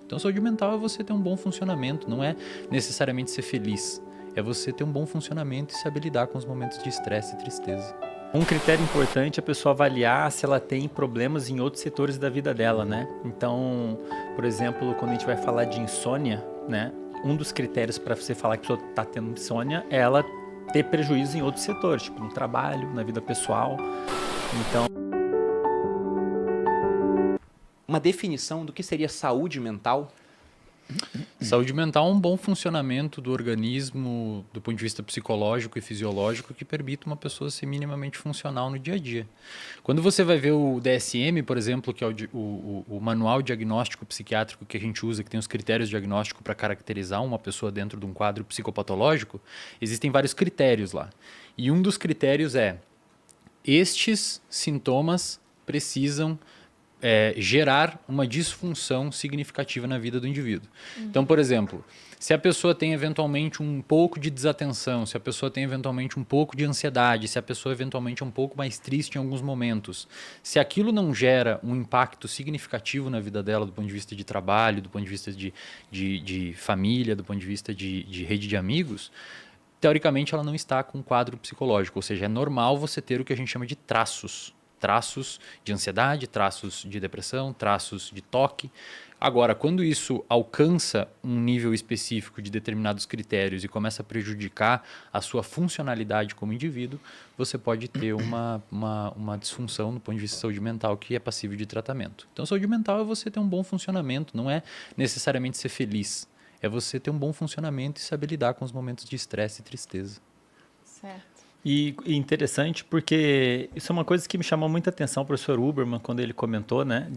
Então, saúde mental é você ter um bom funcionamento, não é necessariamente ser feliz. É você ter um bom funcionamento e saber lidar com os momentos de estresse e tristeza. Um critério importante é a pessoa avaliar se ela tem problemas em outros setores da vida dela, né? Então, por exemplo, quando a gente vai falar de insônia, né? Um dos critérios para você falar que a pessoa está tendo insônia é ela ter prejuízo em outros setores, tipo no trabalho, na vida pessoal. Então, Uma definição do que seria saúde mental? Saúde mental é um bom funcionamento do organismo do ponto de vista psicológico e fisiológico que permite uma pessoa ser minimamente funcional no dia a dia. Quando você vai ver o DSM, por exemplo, que é o manual diagnóstico psiquiátrico que a gente usa, que tem os critérios diagnósticos para caracterizar uma pessoa dentro de um quadro psicopatológico, existem vários critérios lá. E um dos critérios é: estes sintomas precisam gerar uma disfunção significativa na vida do indivíduo. Então, por exemplo, se a pessoa tem eventualmente um pouco de desatenção, se a pessoa tem eventualmente um pouco de ansiedade, se a pessoa eventualmente é um pouco mais triste em alguns momentos, se aquilo não gera um impacto significativo na vida dela do ponto de vista de trabalho, do ponto de vista de família, do ponto de vista de rede de amigos, teoricamente ela não está com um quadro psicológico, ou seja, é normal você ter o que a gente chama de traços de ansiedade, traços de depressão, traços de toque. Agora, quando isso alcança um nível específico de determinados critérios e começa a prejudicar a sua funcionalidade como indivíduo, você pode ter uma disfunção do ponto de vista de saúde mental que é passível de tratamento. Então, saúde mental é você ter um bom funcionamento, não é necessariamente ser feliz. É você ter um bom funcionamento e saber lidar com os momentos de estresse e tristeza. Certo. E interessante porque isso é uma coisa que me chamou muita atenção, o professor Huberman, quando ele comentou, né,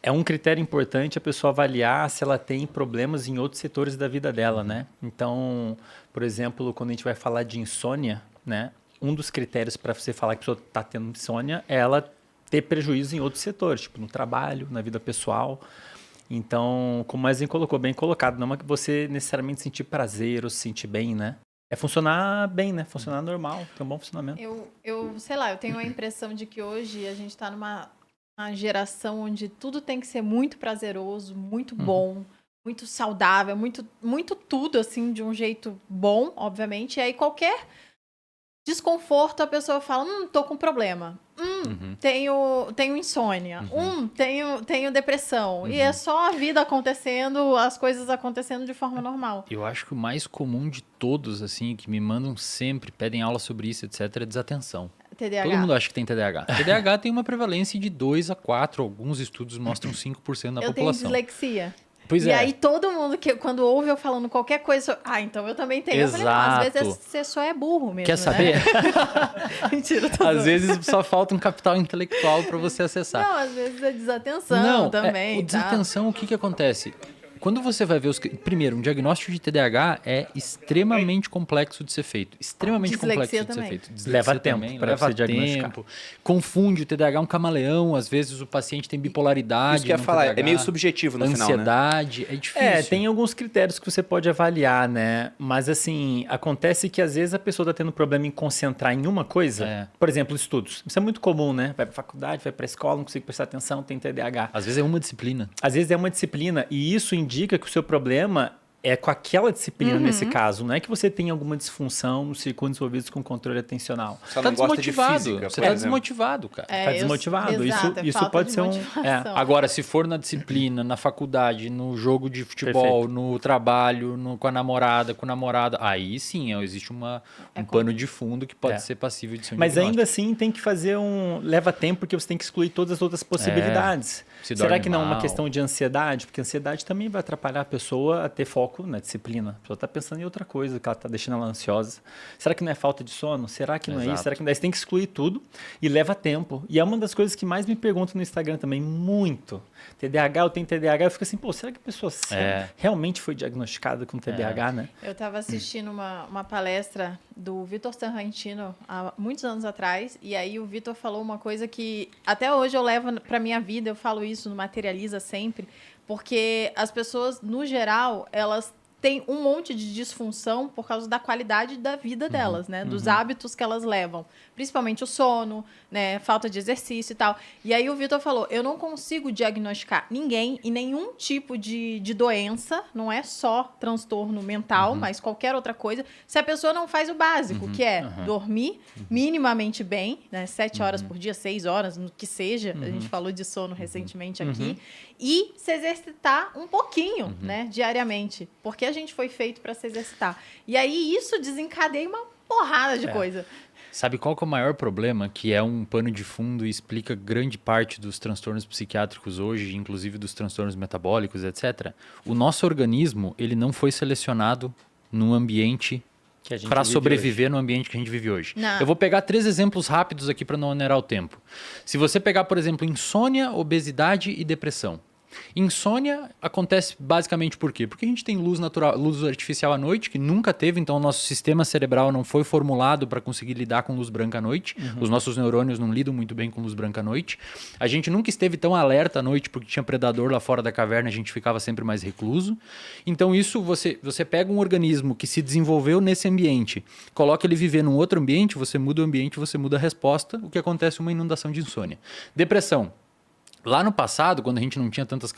é um critério importante a pessoa avaliar se ela tem problemas em outros setores da vida dela, né? Então, por exemplo, quando a gente vai falar de insônia, né, um dos critérios para você falar que a pessoa está tendo insônia é ela ter prejuízo em outros setores, tipo no trabalho, na vida pessoal. Então, como a Zen colocou, bem colocado, não é que você necessariamente sentir prazer ou se sentir bem, né? É funcionar bem, né? Funcionar normal, ter um bom funcionamento. Eu sei lá, eu tenho a impressão de que hoje a gente está uma geração onde tudo tem que ser muito prazeroso, muito bom, muito saudável, muito tudo, assim, de um jeito bom, obviamente. E aí qualquer desconforto a pessoa fala, tô com problema. Tenho insônia. Tenho depressão. E é só a vida acontecendo, as coisas acontecendo de forma normal. Eu acho que o mais comum de todos, assim, que me mandam sempre, pedem aula sobre isso, etc., é desatenção. TDAH. Todo mundo acha que tem TDAH. TDAH tem uma prevalência de 2 a 4, alguns estudos mostram 5% da Eu tenho população. dislexia. Pois e é. aí todo mundo, quando ouve eu falando qualquer coisa, então eu também tenho. Exato. Eu falei, às vezes você só é burro mesmo, Quer saber? Né? Mentira, tô Às zoando. vezes só falta um capital intelectual para você acessar. Não, às vezes é desatenção também. O desatenção, o que acontece? Quando você vai ver Primeiro, um diagnóstico de TDAH é extremamente complexo de ser feito. Extremamente complexo de ser feito. Leva tempo para você diagnosticar. Confunde o TDAH um camaleão. Às vezes o paciente tem bipolaridade. Isso que eu ia falar, é meio subjetivo no final, né? Ansiedade, é difícil. Tem alguns critérios que você pode avaliar, né? Mas assim, acontece que às vezes a pessoa está tendo problema em concentrar em uma coisa. Por exemplo, estudos. Isso é muito comum, né? Vai para faculdade, vai para escola, não consigo prestar atenção, tem TDAH. Às vezes é uma disciplina. Às vezes é uma disciplina e isso indica que o seu problema é com aquela disciplina nesse caso. Não é que você tem alguma disfunção nos circuitos envolvidos com controle atencional. Só não gosta de física, você está desmotivado, cara. Está desmotivado. Exato, isso pode ser Agora, se for na disciplina, na faculdade, no jogo de futebol, no trabalho, com a namorada, com o namorado, aí sim existe um pano de fundo que pode ser passível de ser um Mas diagnóstico. ainda assim tem que fazer leva tempo porque você tem que excluir todas as outras possibilidades. Será que não é uma questão de ansiedade? Porque a ansiedade também vai atrapalhar a pessoa a ter foco na disciplina. A pessoa está pensando em outra coisa, que ela está deixando ela ansiosa. Será que não é falta de sono? Será que não é isso? Será que não é isso? Você tem que excluir tudo e leva tempo. E é uma das coisas que mais me perguntam no Instagram também, muito. TDAH, eu tenho TDAH, eu fico assim, será que a pessoa realmente foi diagnosticada com TDAH, né? Eu estava assistindo uma palestra do Vitor Sarrantino há muitos anos atrás, e aí o Vitor falou uma coisa que até hoje eu levo para minha vida, eu falo isso no Materializa sempre, porque as pessoas, no geral, elas tem um monte de disfunção por causa da qualidade da vida delas, né? Dos hábitos que elas levam. Principalmente o sono, né? Falta de exercício e tal. E aí o Vitor falou, eu não consigo diagnosticar ninguém e nenhum tipo de doença, não é só transtorno mental, mas qualquer outra coisa, se a pessoa não faz o básico, que é dormir minimamente bem, né? 7 horas por dia, 6 horas, no que seja. A gente falou de sono recentemente aqui. E se exercitar um pouquinho, né? Diariamente. Porque a gente foi feito para se exercitar. E aí isso desencadeia uma porrada de coisa. Sabe qual que é o maior problema? Que é um pano de fundo e explica grande parte dos transtornos psiquiátricos hoje, inclusive dos transtornos metabólicos, etc. O nosso organismo, ele não foi selecionado num ambiente para sobreviver no ambiente que a gente vive hoje. Não. Eu vou pegar 3 exemplos rápidos aqui para não onerar o tempo. Se você pegar, por exemplo, insônia, obesidade e depressão. Insônia acontece basicamente por quê? Porque a gente tem luz natural, luz artificial à noite, que nunca teve, então o nosso sistema cerebral não foi formulado para conseguir lidar com luz branca à noite. Os nossos neurônios não lidam muito bem com luz branca à noite. A gente nunca esteve tão alerta à noite porque tinha predador lá fora da caverna, a gente ficava sempre mais recluso. Então isso, você pega um organismo que se desenvolveu nesse ambiente, coloca ele viver num outro ambiente, você muda o ambiente, você muda a resposta, o que acontece é uma inundação de insônia. Depressão. Lá no passado, quando a gente não tinha tantas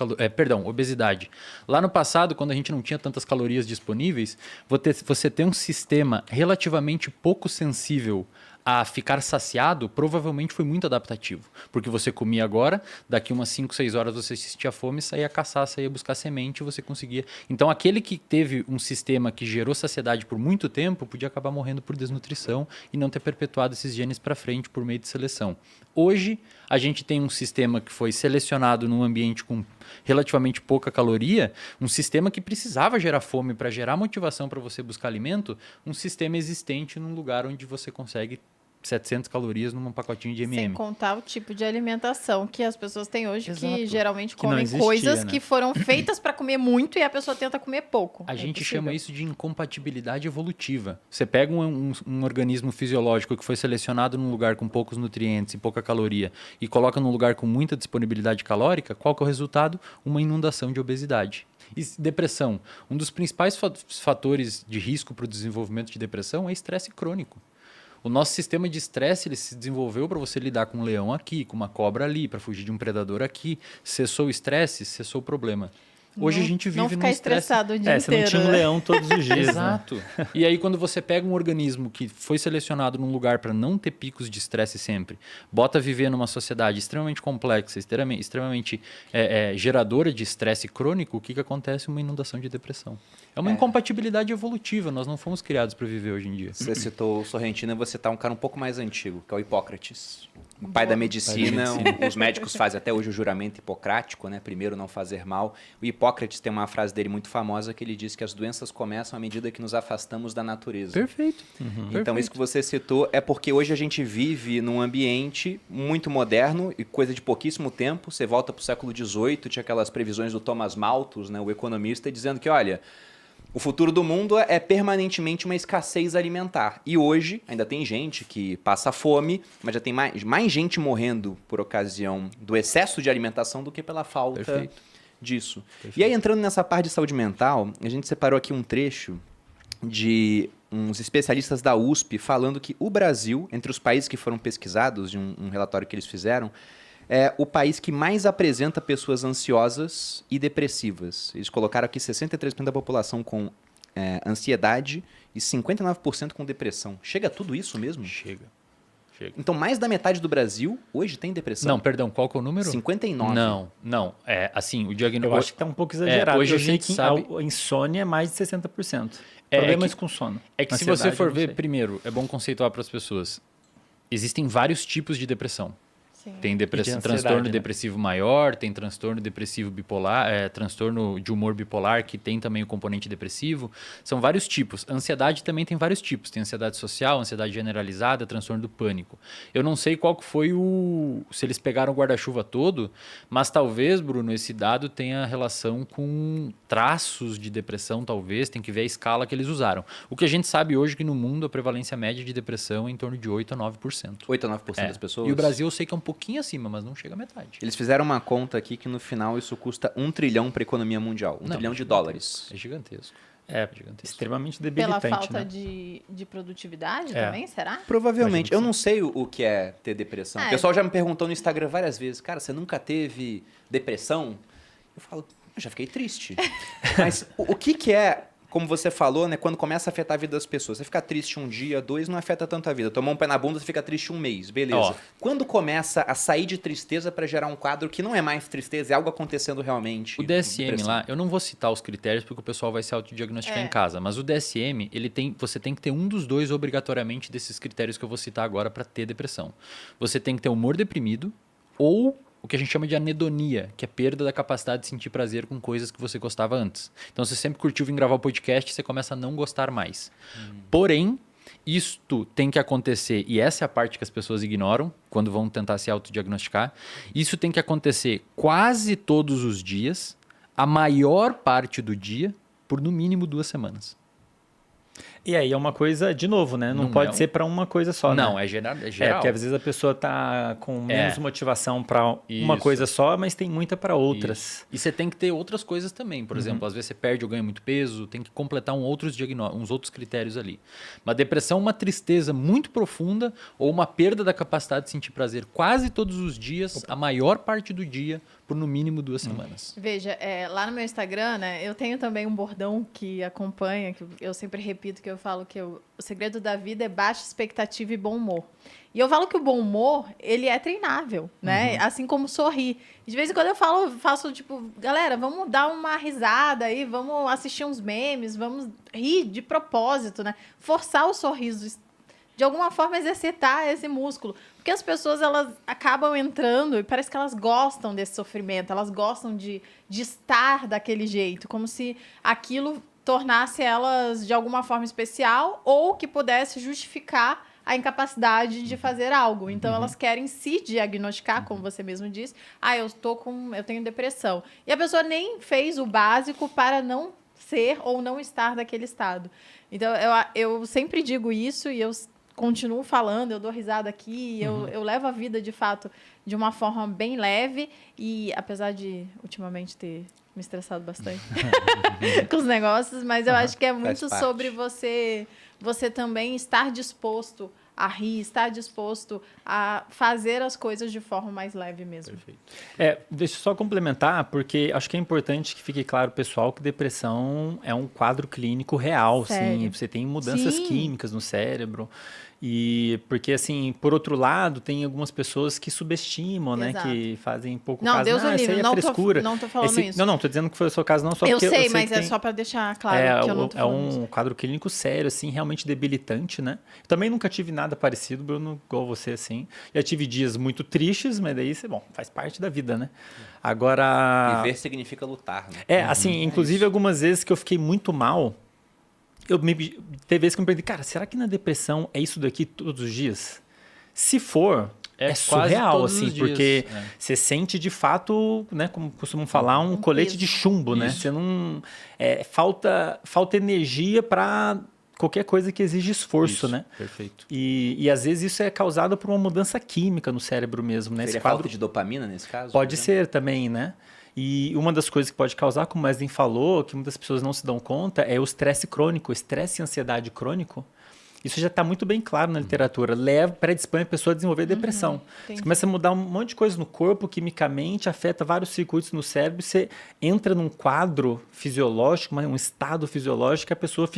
obesidade. Lá no passado, quando a gente não tinha tantas calorias disponíveis, você ter um sistema relativamente pouco sensível a ficar saciado, provavelmente foi muito adaptativo. Porque você comia agora, daqui umas 5, 6 horas você sentia fome, saía caçar, saía buscar semente, você conseguia. Então aquele que teve um sistema que gerou saciedade por muito tempo, podia acabar morrendo por desnutrição e não ter perpetuado esses genes para frente por meio de seleção. Hoje, a gente tem um sistema que foi selecionado num ambiente com relativamente pouca caloria, um sistema que precisava gerar fome para gerar motivação para você buscar alimento, um sistema existente num lugar onde você consegue 700 calorias num pacotinho de M&M. Sem contar o tipo de alimentação que as pessoas têm hoje, Exato. que geralmente Que não comem existia, coisas né? que foram feitas para comer muito e a pessoa tenta comer pouco. A É gente possível. chama isso de incompatibilidade evolutiva. Você pega um organismo fisiológico que foi selecionado num lugar com poucos nutrientes e pouca caloria e coloca num lugar com muita disponibilidade calórica, qual que é o resultado? Uma inundação de obesidade. E depressão. Um dos principais fatores de risco para o desenvolvimento de depressão é estresse crônico. O nosso sistema de estresse ele se desenvolveu para você lidar com um leão aqui, com uma cobra ali, para fugir de um predador aqui. Cessou o estresse, cessou o problema. Hoje a gente vive não num ficar estresse... estressado o dia Você não inteiro. tinha um né? leão todos os dias. Exato. Né? E aí quando você pega um organismo que foi selecionado num lugar para não ter picos de estresse sempre, bota viver numa sociedade extremamente complexa, extremamente geradora de estresse crônico, o que acontece? Uma inundação de depressão. É uma incompatibilidade evolutiva, nós não fomos criados para viver hoje em dia. Você citou o Sorrentino e você tá um cara um pouco mais antigo, que é o Hipócrates. O pai da medicina, os médicos fazem até hoje o juramento hipocrático, né? Primeiro não fazer mal. O Hipócrates tem uma frase dele muito famosa que ele diz que as doenças começam à medida que nos afastamos da natureza. Perfeito. Então isso que você citou é porque hoje a gente vive num ambiente muito moderno e coisa de pouquíssimo tempo. Você volta para o século XVIII, tinha aquelas previsões do Thomas Malthus, né, o economista, dizendo que, olha, o futuro do mundo é permanentemente uma escassez alimentar. E hoje ainda tem gente que passa fome, mas já tem mais gente morrendo por ocasião do excesso de alimentação do que pela falta disso. E aí, entrando nessa parte de saúde mental, a gente separou aqui um trecho de uns especialistas da USP falando que o Brasil, entre os países que foram pesquisados, de um relatório que eles fizeram, é o país que mais apresenta pessoas ansiosas e depressivas. Eles colocaram aqui 63% da população com ansiedade e 59% com depressão. Chega a tudo isso mesmo? Chega. Então, mais da metade do Brasil hoje tem depressão? Não, perdão, qual que é o número? 59. Não. Assim, o diagnóstico... Eu acho que está um pouco exagerado. hoje Eu a sei gente que sabe... a insônia é mais de 60%. É Problemas que- com sono. É que se Ansiedade, você for eu não ver, sei. primeiro, é bom conceituar para as pessoas. Existem vários tipos de depressão. Sim. Tem ansiedade, transtorno né? depressivo maior, tem transtorno depressivo bipolar, transtorno de humor bipolar, que tem também o componente depressivo. São vários tipos. A ansiedade também tem vários tipos. Tem ansiedade social, ansiedade generalizada, transtorno do pânico. Eu não sei qual que foi se eles pegaram o guarda-chuva todo, mas talvez, Bruno, esse dado tenha relação com traços de depressão, talvez. Tem que ver a escala que eles usaram. O que a gente sabe hoje é que no mundo a prevalência média de depressão é em torno de 8 a 9%. 8 a 9% das pessoas? E o Brasil eu sei que é um pouquinho acima, mas não chega a metade. Eles fizeram uma conta aqui que no final isso custa 1 trilhão para a economia mundial. 1 Não, trilhão é de gigantesco. dólares. É gigantesco. É Gigantesco. extremamente Pela debilitante, falta né? de produtividade É. também, será? Provavelmente. Imagino Eu que não sei o que é ter depressão. Ah, O pessoal já me perguntou no Instagram várias vezes, cara, você nunca teve depressão? Eu falo, eu já fiquei triste. Mas o que é, como você falou, né, quando começa a afetar a vida das pessoas? Você fica triste um dia, 2, não afeta tanto a vida. Tomar um pé na bunda, você fica triste um mês, beleza. Ó. Quando começa a sair de tristeza para gerar um quadro que não é mais tristeza, é algo acontecendo realmente. O DSM depressão. lá, eu não vou citar os critérios porque o pessoal vai se autodiagnosticar É. em casa, mas o DSM, você tem que ter um dos dois obrigatoriamente desses critérios que eu vou citar agora para ter depressão. Você tem que ter humor deprimido ou o que a gente chama de anedonia, que é perda da capacidade de sentir prazer com coisas que você gostava antes. Então, você sempre curtiu vir gravar o podcast, você começa a não gostar mais. Porém, isto tem que acontecer, e essa é a parte que as pessoas ignoram quando vão tentar se autodiagnosticar. Isso tem que acontecer quase todos os dias, a maior parte do dia, por no mínimo 2 semanas. E aí é uma coisa, de novo, né? Não, Não pode é um- ser para uma coisa só, Não, né? é geral. É É, geral. porque às vezes a pessoa tá com menos motivação para uma Isso. coisa só, mas tem muita para outras. Isso. E você tem que ter outras coisas também. Por exemplo, às vezes você perde ou ganha muito peso, tem que completar uns outros critérios ali. Uma depressão, uma tristeza muito profunda ou uma perda da capacidade de sentir prazer quase todos os dias, a maior parte do dia, por no mínimo 2 semanas. Veja, lá no meu Instagram, né, eu tenho também um bordão que acompanha, que eu sempre repito, que eu falo que o segredo da vida é baixa expectativa e bom humor. E eu falo que o bom humor, ele é treinável, né? Assim como sorrir. De vez em quando eu faço tipo, galera, vamos dar uma risada aí, vamos assistir uns memes, vamos rir de propósito, né? Forçar o sorriso, de alguma forma exercitar esse músculo. Porque as pessoas, elas acabam entrando e parece que elas gostam desse sofrimento, elas gostam de estar daquele jeito, como se aquilo tornasse elas de alguma forma especial ou que pudesse justificar a incapacidade de fazer algo. Então, elas querem se diagnosticar, como você mesmo disse. Eu tenho depressão. E a pessoa nem fez o básico para não ser ou não estar daquele estado. Então, eu sempre digo isso e eu continuo falando, eu dou risada aqui, eu levo a vida, de fato, de uma forma bem leve e, apesar de, ultimamente, ter me estressado bastante com os negócios, mas eu acho que é muito parte. sobre você também estar disposto a rir, estar disposto a fazer as coisas de forma mais leve mesmo. Perfeito. Deixa eu só complementar, porque acho que é importante que fique claro, pessoal, que depressão é um quadro clínico real, sim. Sério? Você tem mudanças Sim. químicas no cérebro. E porque, assim, por outro lado, tem algumas pessoas que subestimam, né? Exato. Que fazem pouco Não, caso. Deus o Isso livre, aí é não tô- frescura. não tô falando isso. Não, tô dizendo que foi o seu caso, não só Eu porque sei, eu mas que é tem- só para deixar claro que eu não tô é falando isso. um quadro clínico sério, assim, realmente debilitante, né? Também nunca tive nada parecido, Bruno, igual você, assim. Já tive dias muito tristes, mas daí, faz parte da vida, né? Agora... Viver significa lutar, né? assim, inclusive algumas vezes que eu fiquei muito mal, teve vezes que eu me perguntei, cara, será que na depressão é isso daqui todos os dias? Se for, É é quase surreal, todos assim, os dias, porque é. você sente de fato, né, como costumam falar, um colete peso. de chumbo, né? Isso. Você não... falta energia para qualquer coisa que exige esforço, Isso, né? Perfeito. E às vezes isso é causado por uma mudança química no cérebro mesmo, né? Seria Esse quadro falta de dopamina nesse caso? pode por exemplo? ser também, né? E uma das coisas que pode causar, como o Wesley falou, que muitas pessoas não se dão conta, é o estresse crônico, estresse e ansiedade crônico. Isso já está muito bem claro na literatura. Predispõe a pessoa a desenvolver depressão. entendi. Você começa a mudar um monte de coisa no corpo, quimicamente, afeta vários circuitos no cérebro, e você entra num quadro fisiológico, um estado fisiológico, que a pessoa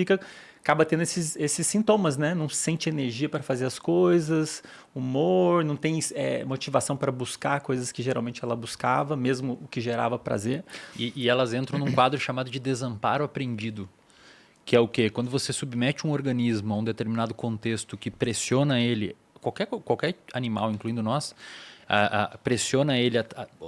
acaba tendo esses sintomas, né? Não sente energia para fazer as coisas, humor, não tem motivação para buscar coisas que geralmente ela buscava, mesmo o que gerava prazer. E elas entram num quadro chamado de desamparo aprendido. Que é o quê? Quando você submete um organismo a um determinado contexto que pressiona ele, qualquer animal, incluindo nós, pressiona ele a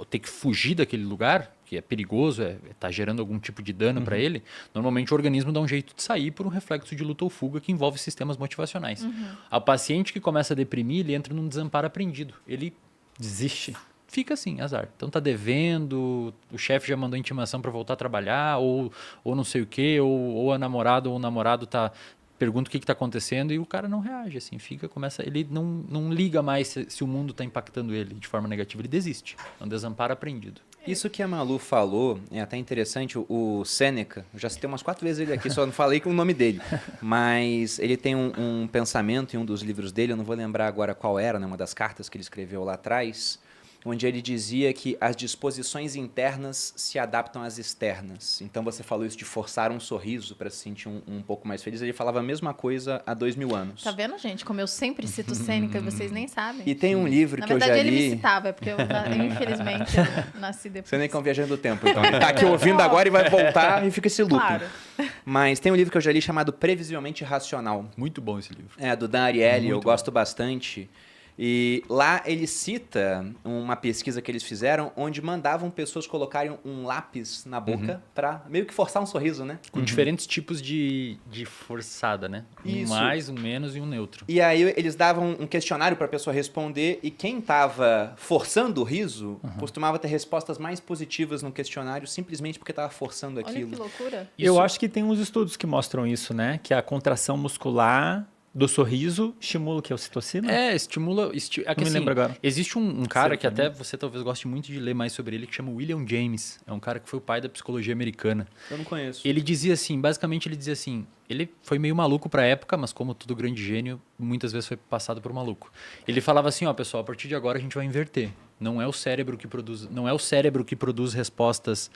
ter que fugir daquele lugar, que é perigoso, está gerando algum tipo de dano para ele, normalmente o organismo dá um jeito de sair por um reflexo de luta ou fuga que envolve sistemas motivacionais. A paciente que começa a deprimir, ele entra num desamparo aprendido. Ele Desiste. fica assim, azar. Então tá devendo, o chefe já mandou intimação para voltar a trabalhar, ou não sei o quê, ou a namorada ou o namorado pergunta o que está acontecendo e o cara não reage, assim, ele não liga mais se o mundo está impactando ele de forma negativa, ele desiste. É um desamparo aprendido. Isso que a Malu falou é até interessante. O Sêneca, eu já citei umas 4 vezes ele aqui, só não falei com o nome dele. Mas ele tem um pensamento em um dos livros dele, eu não vou lembrar agora qual era, né, uma das cartas que ele escreveu lá atrás, onde ele dizia que as disposições internas se adaptam às externas. Então você falou isso de forçar um sorriso para se sentir um pouco mais feliz. Ele falava a mesma coisa há 2000 anos. Tá vendo, gente? Como eu sempre cito Sêneca, vocês nem sabem. E tem um livro Na que eu verdade, já li... ele me citava, porque infelizmente, eu nasci depois. Sêneca é um viajante do tempo, então. Ele tá aqui ouvindo agora e vai voltar e fica esse looping. Claro. Mas tem um livro que eu já li chamado Previsivelmente Racional. Muito bom esse livro. É, do Dan Ariely, eu Muito gosto bastante. E lá ele cita uma pesquisa que eles fizeram onde mandavam pessoas colocarem um lápis na boca para meio que forçar um sorriso, né? Com diferentes tipos de forçada, né? Isso. Um mais, um menos e um neutro. E aí eles davam um questionário para a pessoa responder e quem estava forçando o riso costumava ter respostas mais positivas no questionário simplesmente porque estava forçando Olha aquilo. que loucura. Eu acho que tem uns estudos que mostram isso, né? Que a contração muscular do sorriso estimula o que? A ocitocina? Estimula... É que, Não me lembro agora. Existe um cara Certo, que até você talvez goste muito de ler mais sobre ele, que chama William James. É um cara que foi o pai da psicologia americana. Eu não conheço. Ele dizia assim, basicamente ele dizia assim, ele foi meio maluco pra época, mas como todo grande gênio, muitas vezes foi passado por maluco. Ele falava assim, ó, pessoal, a partir de agora a gente vai inverter. Não é o cérebro que produz respostas,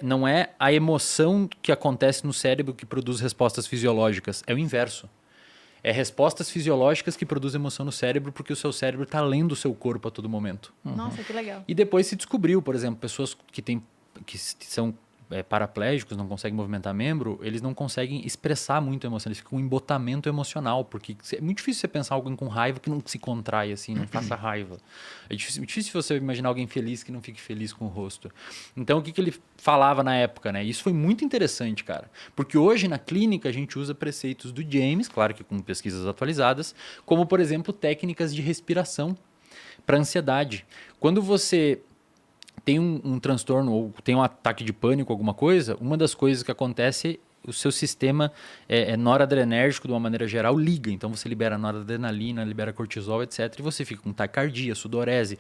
não é a emoção que acontece no cérebro que produz respostas fisiológicas, é o inverso. É respostas fisiológicas que produzem emoção no cérebro porque o seu cérebro está lendo o seu corpo a todo momento. Nossa, que legal. E depois se descobriu, por exemplo, pessoas que são paraplégicos, não conseguem movimentar membro, eles não conseguem expressar muito a emoção, eles ficam com um embotamento emocional, porque é muito difícil você pensar alguém com raiva que não se contrai assim, não faça raiva. É difícil você imaginar alguém feliz que não fique feliz com o rosto. Então, o que ele falava na época, né? Isso foi muito interessante, cara, porque hoje na clínica a gente usa preceitos do James, claro que com pesquisas atualizadas, como, por exemplo, técnicas de respiração para ansiedade. Quando você tem um transtorno ou tem um ataque de pânico, alguma coisa, uma das coisas que acontece, o seu sistema noradrenérgico, de uma maneira geral, liga. Então, você libera noradrenalina, libera cortisol, etc. E você fica com taquicardia, sudorese,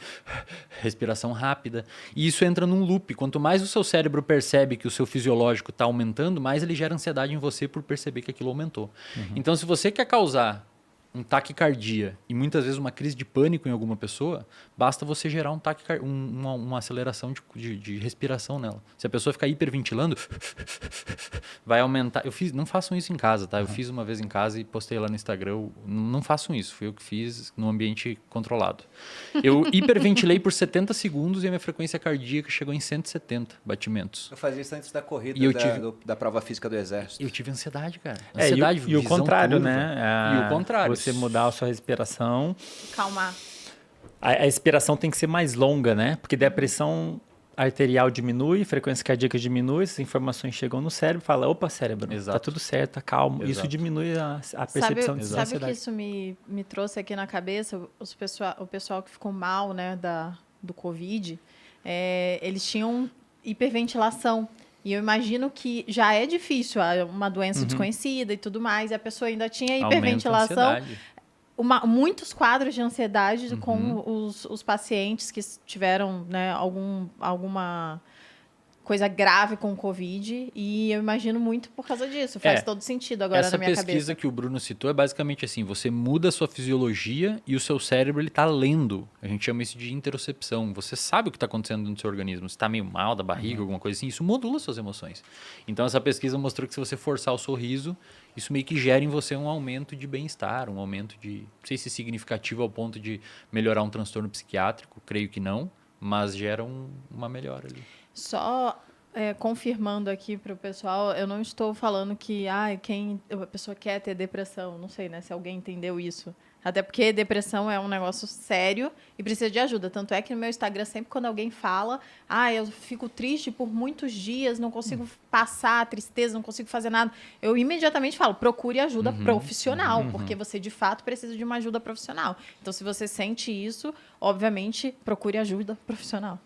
respiração rápida. E isso entra num loop. Quanto mais o seu cérebro percebe que o seu fisiológico está aumentando, mais ele gera ansiedade em você por perceber que aquilo aumentou. Então, se você quer causar um taquicardia e muitas vezes uma crise de pânico em alguma pessoa, basta você gerar uma aceleração de respiração nela. Se a pessoa ficar hiperventilando, vai aumentar. Não façam isso em casa, tá? Eu fiz uma vez em casa e postei lá no Instagram. Não façam isso, foi eu que fiz num ambiente controlado. Eu hiperventilei por 70 segundos e a minha frequência cardíaca chegou em 170 batimentos. Eu fazia isso antes da corrida E eu da prova física do Exército. Eu tive ansiedade, cara. E Ansiedade, o visão contrário, turva. né? E o contrário. Você mudar a sua respiração. Calmar. A expiração tem que ser mais longa, né? Porque daí a pressão arterial diminui, a frequência cardíaca diminui, essas informações chegam no cérebro e fala, opa, cérebro, Exato. tá tudo certo, tá calmo. Exato. Isso diminui a percepção de Sabe o que ansiedade. isso me trouxe aqui na cabeça? O pessoal que ficou mal, né, do Covid, eles tinham hiperventilação. E eu imagino que já é difícil, uma doença desconhecida e tudo mais, e a pessoa ainda tinha Aumenta a hiperventilação. ansiedade. Muitos quadros de ansiedade com os pacientes que tiveram, né, alguma coisa grave com o Covid, e eu imagino muito por causa disso. Faz todo sentido agora Essa na minha pesquisa cabeça. que o Bruno citou é basicamente assim, você muda a sua fisiologia e o seu cérebro ele tá lendo. A gente chama isso de interocepção. Você sabe o que está acontecendo no seu organismo. Se está meio mal da barriga, alguma coisa assim, isso modula suas emoções. Então essa pesquisa mostrou que se você forçar o sorriso, isso meio que gera em você um aumento de bem-estar, um aumento de, não sei se significativo ao ponto de melhorar um transtorno psiquiátrico, creio que não, mas gera uma melhora ali. Só confirmando aqui para o pessoal, eu não estou falando que a pessoa quer ter depressão. Não sei, né, se alguém entendeu isso. Até porque depressão é um negócio sério e precisa de ajuda. Tanto é que no meu Instagram, sempre quando alguém fala, eu fico triste por muitos dias, não consigo passar a tristeza, não consigo fazer nada, eu imediatamente falo, procure ajuda profissional, porque você de fato precisa de uma ajuda profissional. Então, se você sente isso, obviamente, procure ajuda profissional.